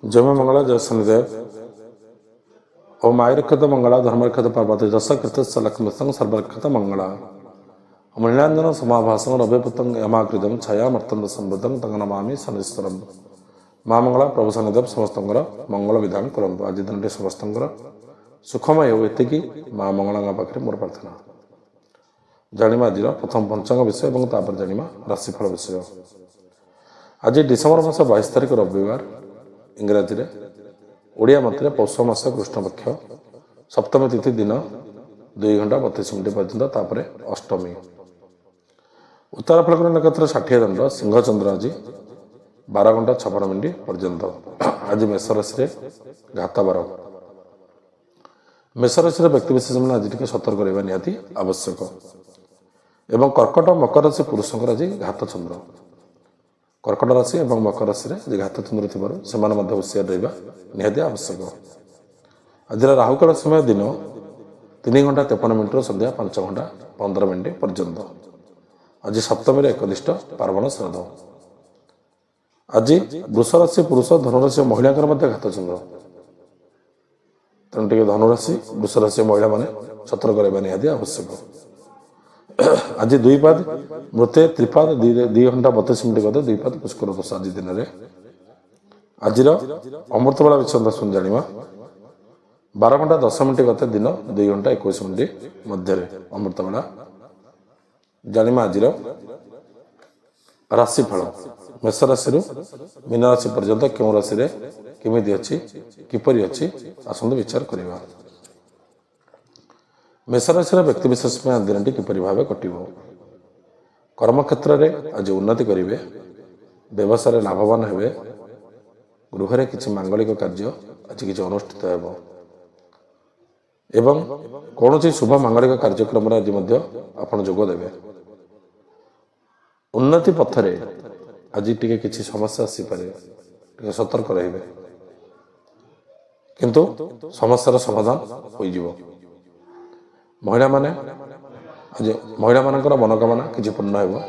जम मंगला जय शनिदेव ओम आयुर्कृत मंगला धर्मकृत पार्वती दशकृत सलक्ष्मसंग सर्वकृत मंगला मृणांजन समाभासं रविपुतं यमाकृतं छायामर्तंद संवृतं तंग नमामि शनीश्वरम माँ मंगला प्रभु शनिदेव समस्त मंगल विधान करंतु आज दिन समस्त सुखमय हो एति माँ मंगला पाखे मोर प्रार्थना जानिमा आज प्रथम पंचांग विषय और तापर जानिमा राशिफल विषय। आज डिसेम्बर मास 22 तारिख रविवार इंग्राजी रे ओडिया मत पौष मास कृष्ण पक्ष सप्तमी तिथि दिन 2 घंटा 32 मिनिट पर्यंत तापर अष्टमी उत्तर फलक नक्षत्र 60 दंड सिंह चंद्र आज 12 घंटा 56 मिनिट पर्यंत। आज मेष राशि घात बार मेष राशि व्यक्ति विशेष मैंने आज टी सतर्क रहा निहाती आवश्यक एवं कर्कट मकर राशि पुरुषों आज घात चंद्र कर्कट राशि और मकर राशि में घात चंद्र थी होशियार रहा निहाती आवश्यक। आज राहुकाल समय दिन 3 घंटा 53 मिनिट संध्या 5 घंटा 15 मिनिट पर्यंत। आज सप्तमी एकनिष्ठ पार्वण श्राद्ध। आज वृष राशि पुरुष धनुराशि महिला घात चंद्र तेणु टे धनुराशि वृष राशि महिला मैंने सतर्क रहा निहाती आवश्यक। आज दुईपाद मृत्य त्रिपाद 2 घंटा 32 मिनिट गत दुईपाद पुष्कर दोष। आज दिन में आज अमृतबेला विषय दर्शन जाना 12 घंटा 10 मिनिट गत दिन 2 घंटा 21 मिनिट मध्य अमृतबेला जाना। आज राशिफल मेष राशि मीन राशि पर्यंत क्यों राशि केमी अच्छी किपरि अच्छी आसतु विचार करवा। मेष राशि व्यक्ति विशेष में दिन किपरि भाव कट कर्म क्षेत्र में आज उन्नति करेंगे व्यवसाय लाभवान हे गृह किसी मांगलिक कार्य आज किसी अनुष्ठित एवं कौन शुभ मांगलिक कार्यक्रम आज आप जोगदेवे। उन्नति पथरे आज टी किसी समस्या आसीपे सतर्क रे किंतु समस्यार समाधान हो महिला माने आज महिला मानकर मनोकामना किसी पूर्ण हो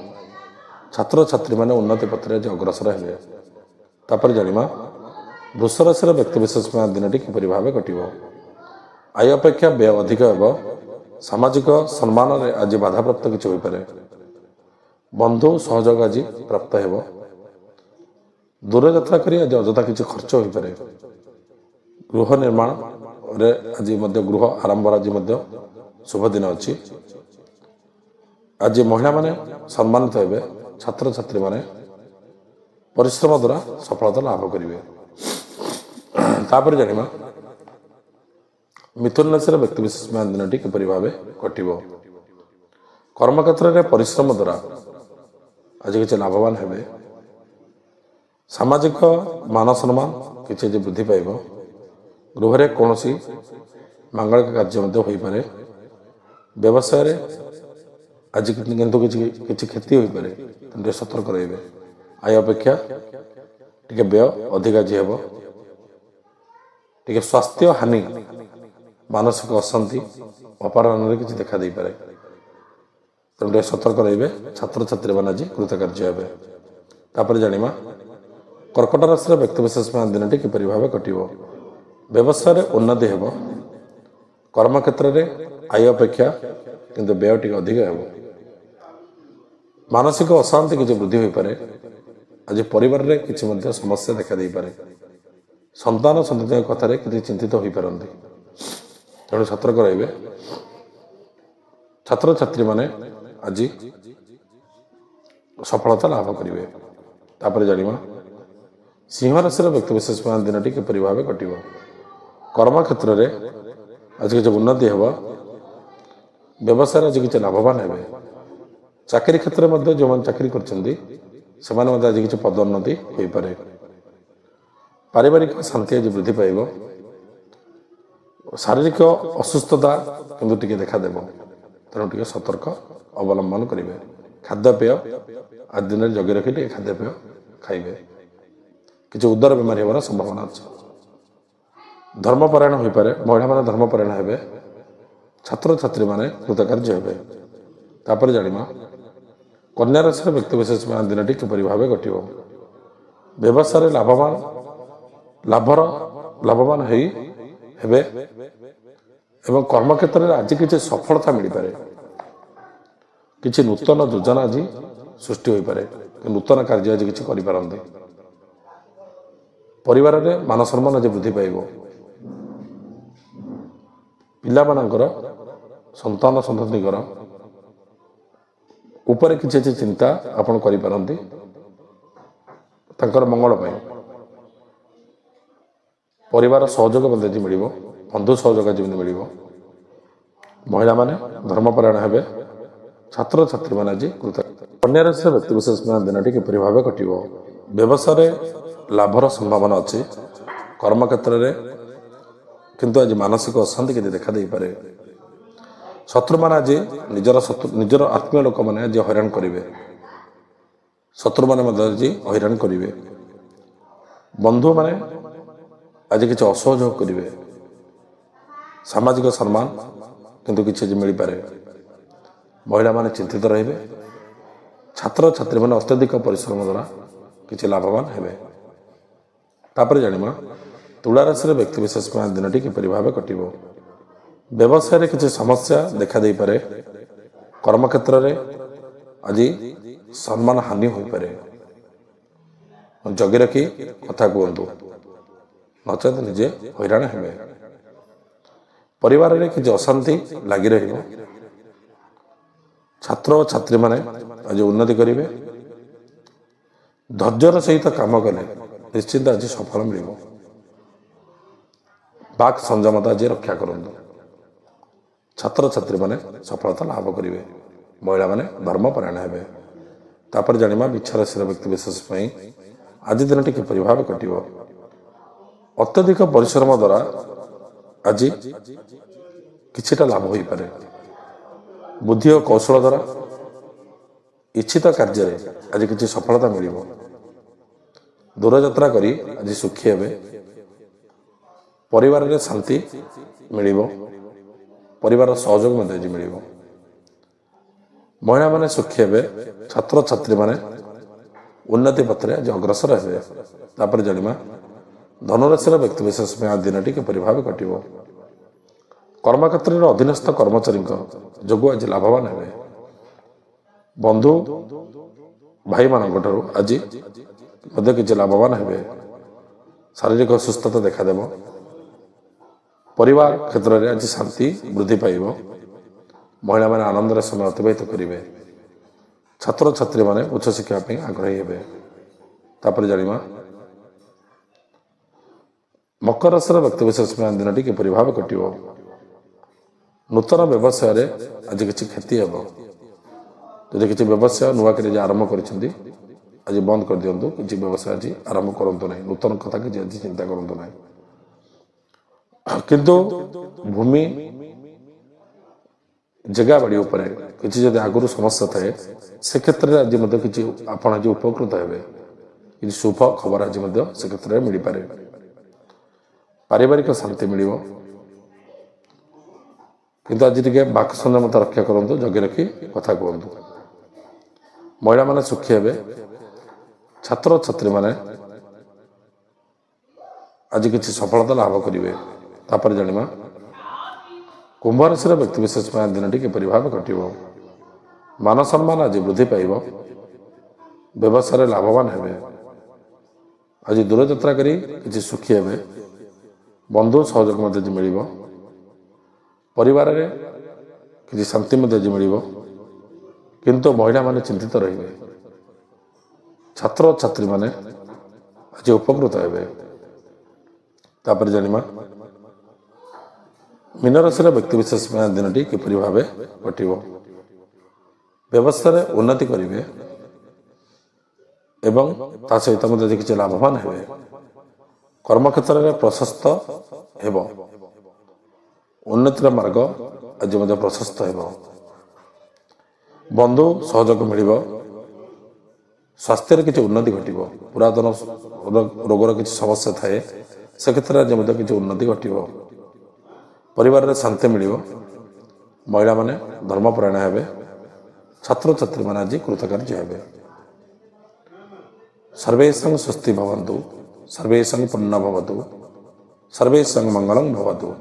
छात्र छात्री माने उन्नति पथरे आज अग्रसर हे। तापर जानिमा वृष राशि व्यक्ति विशेष में दिन किपरि भाव कट आय अपेक्षा व्यय अधिक हो सामाजिक सम्मान आज बाधाप्राप्त किसी हो पारे बंधु सहयोग आज प्राप्त हो दूर यात्रा करी आज अजथा किसी खर्च हो पारे गृह निर्माण रे आज गृह आरंभ आज शुभ दिन अच्छी। आज महिला माने सम्मानित हे छात्र छात्री माने परिश्रम द्वारा सफलता लाभ करेंगे। तापर जानिमा मिथुन राशि व्यक्ति विशेष में दिन किपरि भाव कट कर्म क्षेत्र में परिश्रम द्वारा आज किसी लाभवान हे सामाजिक मान सम्मान किसी वृद्धि पाइब गृह कौन मांगलिक कार्य हो पारे व्यवसाय आज किंतु किसी क्षति हो पारे सतर्क रे आय अपेक्षा टे व्यय अधिक आज हे टे स्वास्थ्य हानि मानसिक अशांति अपराह्न किसी देखा दे पारे तेणु सतर्क रे छात्र छात्री मैंने आज कृतकार्य हे। तापर जानिमा कर्कट राशि व्यक्ति विशेष में दिन किपरि भाव कट व्यवसाय उन्नति हे कर्म क्षेत्र में आय अपेक्षा किंतु व्यय टी अधिक हे मानसिक अशांति किसी वृद्धि हो पारे आज परिवार रे किसी समस्या देखा दे पारे संतान संतति कथार किसी चिंतित हो पारती तेणु सतर्क रे छात्र छात्री माने आज सफलता लाभ करेंगे। तापर जानिमा सिंह राशि व्यक्ति विशेष में दिन किपरि भाव कट कर्म क्षेत्र में आज किसी उन्नति हे व्यवसाय आज किसी लाभवान हे चाकरी क्षेत्र में जो मैंने चाकरी कर आज किसी पदोन्नति हो पारे पारिवारिक शांति आज वृद्धि पाइब शारीरिक असुस्थता किंतु टी देखादेव तेणु टे सतर्क अवलंबन करेंगे। खाद्यपेय आज दिन में जगी रखी टे खाद्यपेय खाइबे किसी उदर बेमारी होवार संभावना अच्छे। धर्मपरायण हो पारे महिला माने धर्मपरायण हे छात्र छात्री माने कृतकार्य हे। तापर जानिमा कन्या राशि व्यक्ति विशेष में दिन किपरि भाव कट व्यवसाय लाभवान ଲାଭବାନ ହେବେ ଏବଂ କର୍ମକ୍ଷେତ୍ରରେ ଆଜି କିଛି ସଫଳତା ମିଳିପାରେ। କିଛି ନୂତନ ଯୋଜନା ଆଜି ସୃଷ୍ଟି ହୋଇପାରେ, ନୂତନ କାର୍ଯ୍ୟ ଆଜି କିଛି କରିପାରନ୍ତି। ପରିବାରରେ ମାନ ସମ୍ମାନ ଆଜି ବୃଦ୍ଧି ପାଇବ। ପିଲାମାନଙ୍କର ସନ୍ତାନ ସନ୍ତତିଙ୍କର ଉପରେ କିଛି ଚିନ୍ତା ଆପଣ କରିପାରନ୍ତି ତାଙ୍କର ମଙ୍ଗଳ ପାଇଁ। ପରିବାର ସହଯୋଗ ମଧ୍ୟ ଆଜି ମିଳିବ, ବନ୍ଧୁ ସହଯୋଗ ଯେମିତି ମିଳିବ। ମହିଳାମାନେ ଧର୍ମପରାୟଣ ହେବେ, ଛାତ୍ରଛାତ୍ରୀମାନେ ଆଜି କନ୍ୟା ରାଶିର ବ୍ୟକ୍ତିବିଶେଷ ଦିନଟି କିପରି ଭାବେ କଟିବ। ବ୍ୟବସାୟରେ ଲାଭର ସମ୍ଭାବନା ଅଛି। କର୍ମକ୍ଷେତ୍ରରେ କିନ୍ତୁ ଆଜି ମାନସିକ ଅଶାନ୍ତି କିଛି ଦେଖା ଦେଇପାରେ। ଶତ୍ରୁମାନେ ଆଜି ନିଜର ଆତ୍ମୀୟ ଲୋକମାନେ ଆଜି ହଇରାଣ କରିବେ। ଶତ୍ରୁମାନେ ମଧ୍ୟ ଆଜି ହଇରାଣ କରିବେ। ବନ୍ଧୁମାନେ ଆଜି କିଛି ଅସହଯୋଗ କରିବେ। ସାମାଜିକ ସମ୍ମାନ କିନ୍ତୁ କିଛି ଆଜି ମିଳିପାରେ। ମହିଳାମାନେ ଚିନ୍ତିତ ରହିବେ। ଛାତ୍ରଛାତ୍ରୀମାନେ ଅତ୍ୟଧିକ ପରିଶ୍ରମ ଦ୍ୱାରା କିଛି ଲାଭବାନ ହେବେ। ତାପରେ ଜାଣିବା ତୁଳା ରାଶିର ବ୍ୟକ୍ତିବିଶେଷ ପାଇଁ ଦିନଟି କିପରି ଭାବେ କଟିବ। ବ୍ୟବସାୟରେ କିଛି ସମସ୍ୟା ଦେଖା ଦେଇପାରେ। କର୍ମକ୍ଷେତ୍ରରେ ଆଜି ସମ୍ମାନ ହାନି ହୋଇପାରେ। ଜଗି ରଖି କଥା କୁହନ୍ତୁ, ନଚେତ ନିଜେ ହଇରାଣ ହେବେ। ପରିବାରରେ କିଛି ଅଶାନ୍ତି ଲାଗି ରହିବ। ଛାତ୍ର ଓ ଛାତ୍ରୀମାନେ ଆଜି ଉନ୍ନତି କରିବେ। ଧୈର୍ଯ୍ୟର ସହିତ କାମ କଲେ ନିଶ୍ଚିନ୍ତ ଆଜି ସଫଳ ମିଳିବ। ବାକ୍ ସଂଯମତା ଆଜି ରକ୍ଷା କରନ୍ତୁ। ଛାତ୍ରଛାତ୍ରୀମାନେ ସଫଳତା ଲାଭ କରିବେ। ମହିଳାମାନେ ଧର୍ମପରାୟଣ ହେବେ। ତାପରେ ଜାଣିବା ବିଛା ରାଶିର ବ୍ୟକ୍ତିବିଶେଷ ପାଇଁ ଆଜି ଦିନଟି କିପରି ଭାବେ କଟିବ। ଅତ୍ୟଧିକ ପରିଶ୍ରମ ଦ୍ୱାରା ଆଜି କିଛିଟା ଲାଭ ହୋଇପାରେ। ବୁଦ୍ଧି ଓ କୌଶଳ ଦ୍ୱାରା ଇଚ୍ଛିତ କାର୍ଯ୍ୟରେ ଆଜି କିଛି ସଫଳତା ମିଳିବ। ଦୂରଯାତ୍ରା କରି ଆଜି ସୁଖୀ ହେବେ। ପରିବାରରେ ଶାନ୍ତି ମିଳିବ। ପରିବାର ସହଯୋଗ ମଧ୍ୟ ଆଜି ମିଳିବ। ମହିଳାମାନେ ସୁଖୀ ହେବେ। ଛାତ୍ରଛାତ୍ରୀମାନେ ଉନ୍ନତି ପଥରେ ଆଜି ଅଗ୍ରସର ହେବେ। ତାପରେ ଜାଣିବା ଧନୁରାଶିର ବ୍ୟକ୍ତିବିଶେଷ ପାଇଁ ଆଜି ଦିନଟି କିପରି ଭାବେ କଟିବ। କର୍ମକ୍ଷେତ୍ରରେ ଅଧୀନସ୍ଥ କର୍ମଚାରୀଙ୍କ ଯୋଗୁଁ ଆଜି ଲାଭବାନ ହେବେ। ବନ୍ଧୁ ଭାଇମାନଙ୍କ ଠାରୁ ଆଜି ମଧ୍ୟ କିଛି ଲାଭବାନ ହେବେ। ଶାରୀରିକ ଅସୁସ୍ଥତା ଦେଖାଦେବ। ପରିବାର କ୍ଷେତ୍ରରେ ଆଜି ଶାନ୍ତି ବୃଦ୍ଧି ପାଇବ। ମହିଳାମାନେ ଆନନ୍ଦରେ ସମୟ ଅତିବାହିତ କରିବେ। ଛାତ୍ରଛାତ୍ରୀମାନେ ଉଚ୍ଚଶିକ୍ଷା ପାଇଁ ଆଗ୍ରହୀ ହେବେ। ତାପରେ ଜାଣିବା ମକର ରାଶିର ବ୍ୟକ୍ତିବିଶେଷ ପାଇଁ ଦିନଟି କିପରି ଭାବେ କଟିବ। ନୂତନ ବ୍ୟବସାୟରେ ଆଜି କିଛି କ୍ଷତି ହେବ। ଯଦି କିଛି ବ୍ୟବସାୟ ନୂଆ କରି ଆରମ୍ଭ କରିଛନ୍ତି ଆଜି ବନ୍ଦ କରିଦିଅନ୍ତୁ। କିଛି ବ୍ୟବସାୟ ଆଜି ଆରମ୍ଭ କରନ୍ତୁ ନାହିଁ। ନୂତନ କଥା କିଛି ଆଜି ଚିନ୍ତା କରନ୍ତୁ ନାହିଁ। କିନ୍ତୁ ଭୂମି ଜାଗା ବାଡ଼ି ଉପରେ କିଛି ଯଦି ଆଗରୁ ସମସ୍ୟା ଥାଏ ସେ କ୍ଷେତ୍ରରେ ଆଜି ମଧ୍ୟ କିଛି ଆପଣ ଆଜି ଉପକୃତ ହେବେ। କିଛି ଶୁଭ ଖବର ଆଜି ମଧ୍ୟ ସେ କ୍ଷେତ୍ରରେ ମିଳିପାରେ। ପାରିବାରିକ ଶାନ୍ତି ମିଳିବ। କିନ୍ତୁ ଆଜି ଟିକେ ବାକ୍ ସଂଯମତା ରକ୍ଷା କରନ୍ତୁ। ଜଗି ରଖି କଥା କୁହନ୍ତୁ। ମହିଳାମାନେ ସୁଖୀ ହେବେ। ଛାତ୍ରଛାତ୍ରୀମାନେ ଆଜି କିଛି ସଫଳତା ଲାଭ କରିବେ। ତାପରେ ଜାଣିବା କୁମ୍ଭ ରାଶିର ବ୍ୟକ୍ତିବିଶେଷ ପାଇଁ ଦିନଟି କିପରି ଭାବେ କଟିବ। ମାନ ସମ୍ମାନ ଆଜି ବୃଦ୍ଧି ପାଇବ। ବ୍ୟବସାୟରେ ଲାଭବାନ ହେବେ। ଆଜି ଦୂରଯାତ୍ରା କରି କିଛି ସୁଖୀ ହେବେ। ବନ୍ଧୁ ସହଯୋଗ ମଧ୍ୟ ଆଜି ମିଳିବ। ପରିବାରରେ କିଛି ଶାନ୍ତି ମଧ୍ୟ ଆଜି ମିଳିବ। କିନ୍ତୁ ମହିଳାମାନେ ଚିନ୍ତିତ ରହିବେ। ଛାତ୍ରଛାତ୍ରୀମାନେ ଆଜି ଉପକୃତ ହେବେ। ତାପରେ ଜାଣିବା ମୀନ ରାଶିର ବ୍ୟକ୍ତିବିଶେଷ ପାଇଁ ଦିନଟି କିପରି ଭାବେ କଟିବ। ବ୍ୟବସାୟରେ ଉନ୍ନତି କରିବେ ଏବଂ ତା ସହିତ ମଧ୍ୟ କିଛି ଲାଭବାନ ହେବେ। କର୍ମକ୍ଷେତ୍ରରେ ପ୍ରଶସ୍ତ ହେବ। ଉନ୍ନତିର ମାର୍ଗ ଆଜି ମଧ୍ୟ ପ୍ରଶସ୍ତ ହେବ। ବନ୍ଧୁ ସହଯୋଗ ମିଳିବ। ସ୍ୱାସ୍ଥ୍ୟରେ କିଛି ଉନ୍ନତି ଘଟିବ। ପୁରାତନ ରୋଗର କିଛି ସମସ୍ୟା ଥାଏ ସେ କ୍ଷେତ୍ରରେ ଆଜି ମଧ୍ୟ କିଛି ଉନ୍ନତି ଘଟିବ। ପରିବାରରେ ଶାନ୍ତି ମିଳିବ। ମହିଳାମାନେ ଧର୍ମପରାୟଣ ହେବେ। ଛାତ୍ରଛାତ୍ରୀମାନେ ଆଜି କୃତକାର୍ଯ୍ୟ ହେବେ। ସର୍ବେଷାଂ ସ୍ୱସ୍ତି ଭବନ୍ତୁ। सर्वेषां पुण्यं भवतु, सर्वेषां मंगलं भवतु,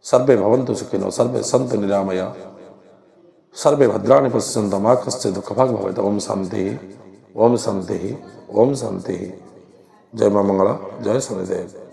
सर्वे भवन्तु सुखिनो, सर्वे सन्तु निरामया, सर्वे भद्राणि पश्यन्तु मा कश्चित् दुःखभाग् भवेत्। ओम शांति, ओम शांति, ओम शांति। जय मां मंगला, जय शनिदेव।